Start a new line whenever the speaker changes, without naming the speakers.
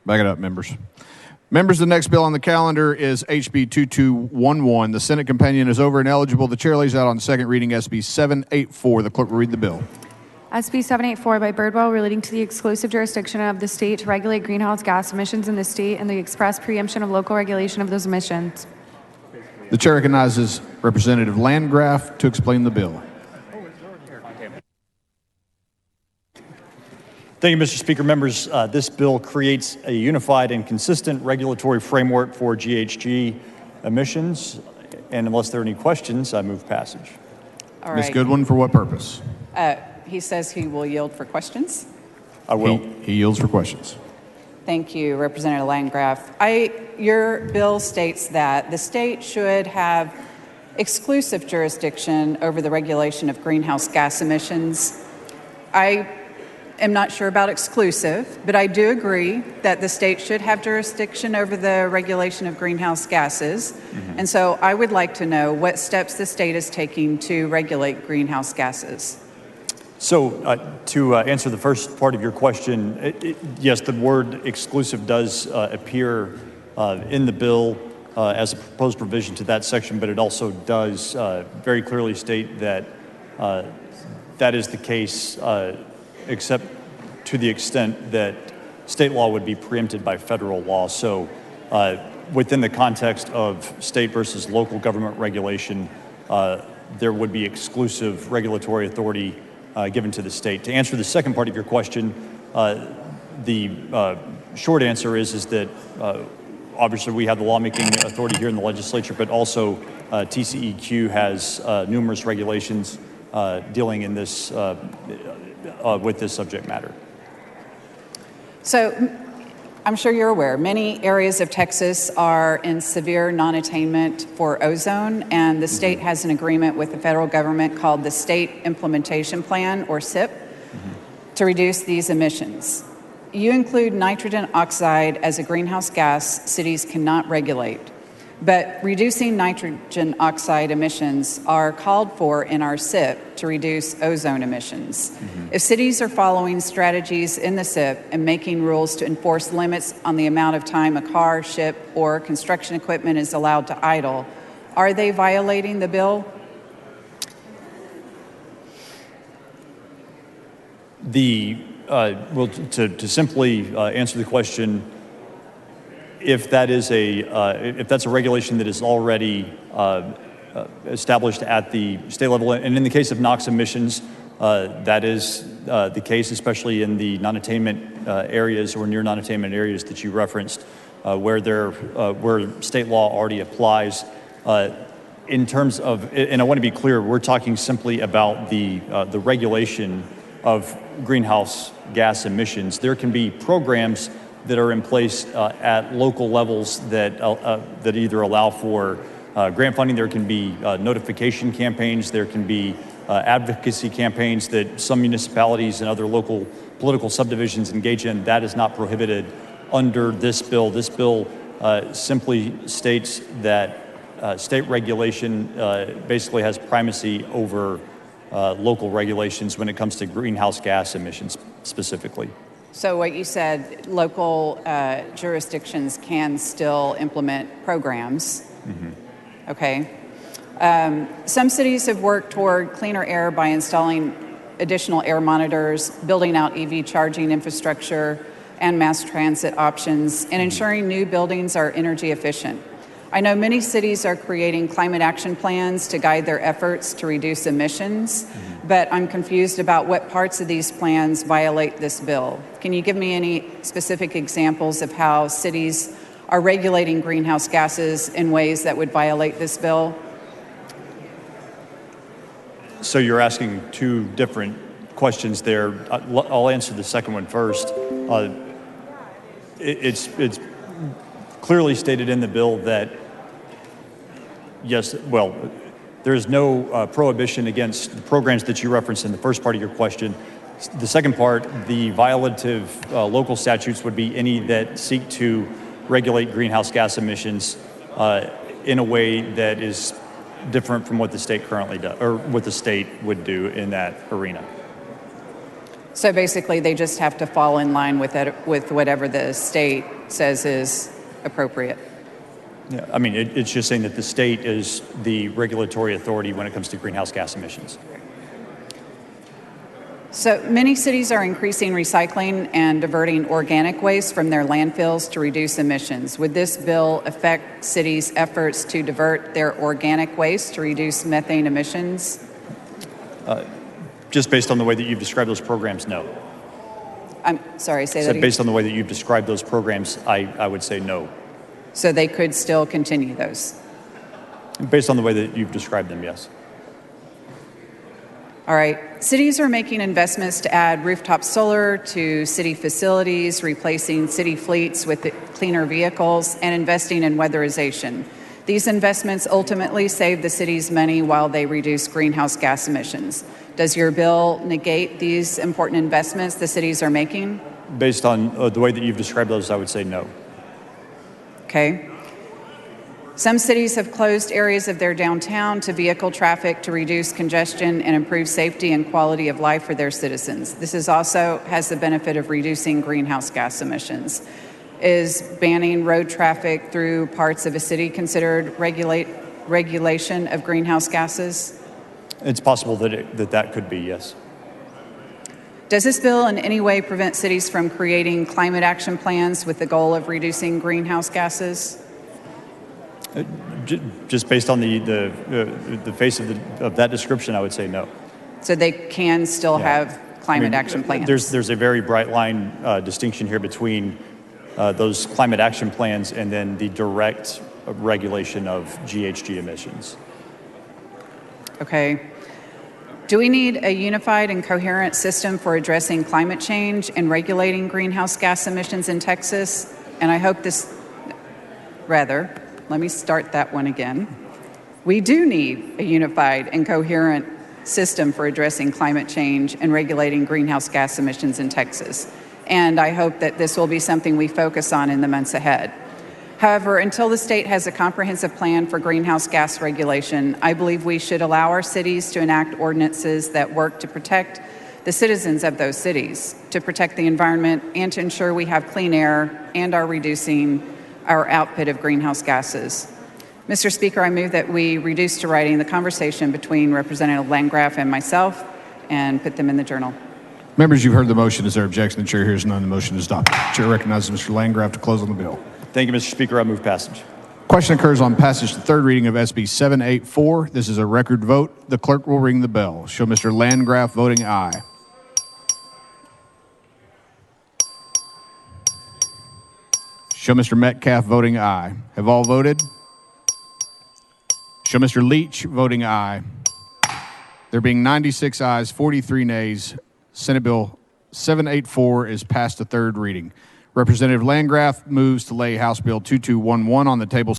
Back it up, members. Members, the next bill on the calendar is HB 2211. The Senate companion is over and eligible. The chair lays out on second reading SB 784. The clerk will read the bill.
SB 784 by Birdwell, relating to the exclusive jurisdiction of the state to regulate greenhouse gas emissions in the state and the express preemption of local regulation of those emissions.
The chair recognizes Representative Landgraf to explain the bill.
Thank you, Mr. Speaker. Members, this bill creates a unified and consistent regulatory framework for GHG emissions. And unless there are any questions, I move passage.
All
Ms.
right.
Goodwin, for what purpose?
He says he will yield for questions.
I will.
He yields for questions.
Thank you, Representative Landgraf. Your bill states that the state should have exclusive jurisdiction over the regulation of greenhouse gas emissions. I am not sure about exclusive, but I do agree that the state should have jurisdiction over the regulation of greenhouse gases. Mm-hmm. And so I would like to know what steps the state is taking to regulate greenhouse gases.
So to answer the first part of your question, yes, the word exclusive does appear in the bill as a proposed provision to that section, but it also does very clearly state that that is the case except to the extent that state law would be preempted by federal law. So within the context of state versus local government regulation, there would be exclusive regulatory authority given to the state. To answer the second part of your question, the short answer is that obviously we have the lawmaking authority here in the legislature, but also TCEQ has numerous regulations dealing in this with this subject matter.
So I'm sure you're aware, many areas of Texas are in severe non-attainment for ozone, and the state has an agreement with the federal government called the State Implementation Plan, or SIP, to reduce these emissions. You include nitrogen oxide as a greenhouse gas cities cannot regulate, but reducing nitrogen oxide emissions are called for in our SIP to reduce ozone emissions. If cities are following strategies in the SIP and making rules to enforce limits on the amount of time a car, ship, or construction equipment is allowed to idle, are they violating the bill?
Well, to simply answer the question, if that's a regulation that is already established at the state level, and in the case of NOx emissions, that is the case, especially in the non-attainment areas or near non-attainment areas that you referenced, where state law already applies. In terms of, and I want to be clear, we're talking simply about the regulation of greenhouse gas emissions. There can be programs that are in place at local levels that either allow for grant funding. There can be notification campaigns. There can be advocacy campaigns that some municipalities and other local political subdivisions engage in. That is not prohibited under this bill. This bill simply states that state regulation basically has primacy over local regulations when it comes to greenhouse gas emissions specifically.
So what you said, local jurisdictions can still implement programs. Okay. Some cities have worked toward cleaner air by installing additional air monitors, building out EV charging infrastructure and mass transit options, and ensuring new buildings are energy efficient. I know many cities are creating climate action plans to guide their efforts to reduce emissions, but I'm confused about what parts of these plans violate this bill. Can you give me any specific examples of how cities are regulating greenhouse gases in ways that would violate this bill?
So you're asking two different questions there. I'll answer the second one first. It's clearly stated in the bill that, yes, well, there's no prohibition against the programs that you referenced in the first part of your question. The second part, the violative local statutes would be any that seek to regulate greenhouse gas emissions in a way that is different from what the state currently does, or what the state would do in that arena.
So basically, they just have to fall in line with whatever the state says is appropriate.
Yeah, I mean, it's just saying that the state is the regulatory authority when it comes to greenhouse gas emissions.
So many cities are increasing recycling and diverting organic waste from their landfills to reduce emissions. Would this bill affect cities' efforts to divert their organic waste to reduce methane emissions?
Just based on the way that you've described those programs, no.
I'm sorry, say that
So
again.
based on the way that you've described those programs, I would say no.
So they could still continue those.
Based on the way that you've described them, yes.
All right. Cities are making investments to add rooftop solar to city facilities, replacing city fleets with cleaner vehicles, and investing in weatherization. These investments ultimately save the city's money while they reduce greenhouse gas emissions. Does your bill negate these important investments the cities are making?
Based on the way that you've described those, I would say no.
Okay. Some cities have closed areas of their downtown to vehicle traffic to reduce congestion and improve safety and quality of life for their citizens. This is also has the benefit of reducing greenhouse gas emissions. Is banning road traffic through parts of a city considered regulation of greenhouse gases?
It's possible that that could be, yes.
Does this bill in any way prevent cities from creating climate action plans with the goal of reducing greenhouse gases?
Just based on the face of that description, I would say no.
So they can still have climate action plans?
There's a very bright line distinction here between those climate action plans and then the direct regulation of GHG emissions.
Okay. Do we need a unified and coherent system for addressing climate change and regulating greenhouse gas emissions in Texas? And I hope let me start that one again. We do need a unified and coherent system for addressing climate change and regulating greenhouse gas emissions in Texas. And I hope that this will be something we focus on in the months ahead. However, until the state has a comprehensive plan for greenhouse gas regulation, I believe we should allow our cities to enact ordinances that work to protect the citizens of those cities, to protect the environment, and to ensure we have clean air and are reducing our output of greenhouse gases. Mr. Speaker, I move that we reduce to writing the conversation between Representative Landgraf and myself and put them in the journal.
Members, you've heard the motion. Is there objection? The chair hears none. The motion is adopted. The chair recognizes Mr. Landgraf to close on the bill.
Thank you, Mr. Speaker. I move passage.
Question occurs on passage to third reading of SB 784. This is a record vote. The clerk will ring the bell. Show Mr. Landgraf voting aye. Show Mr. Metcalf voting aye. Have all voted? Show Mr. Leach voting aye. There being 96 ayes, 43 nays, Senate Bill 784 is passed to third reading. Representative Landgraf moves to lay House Bill 2211 on the table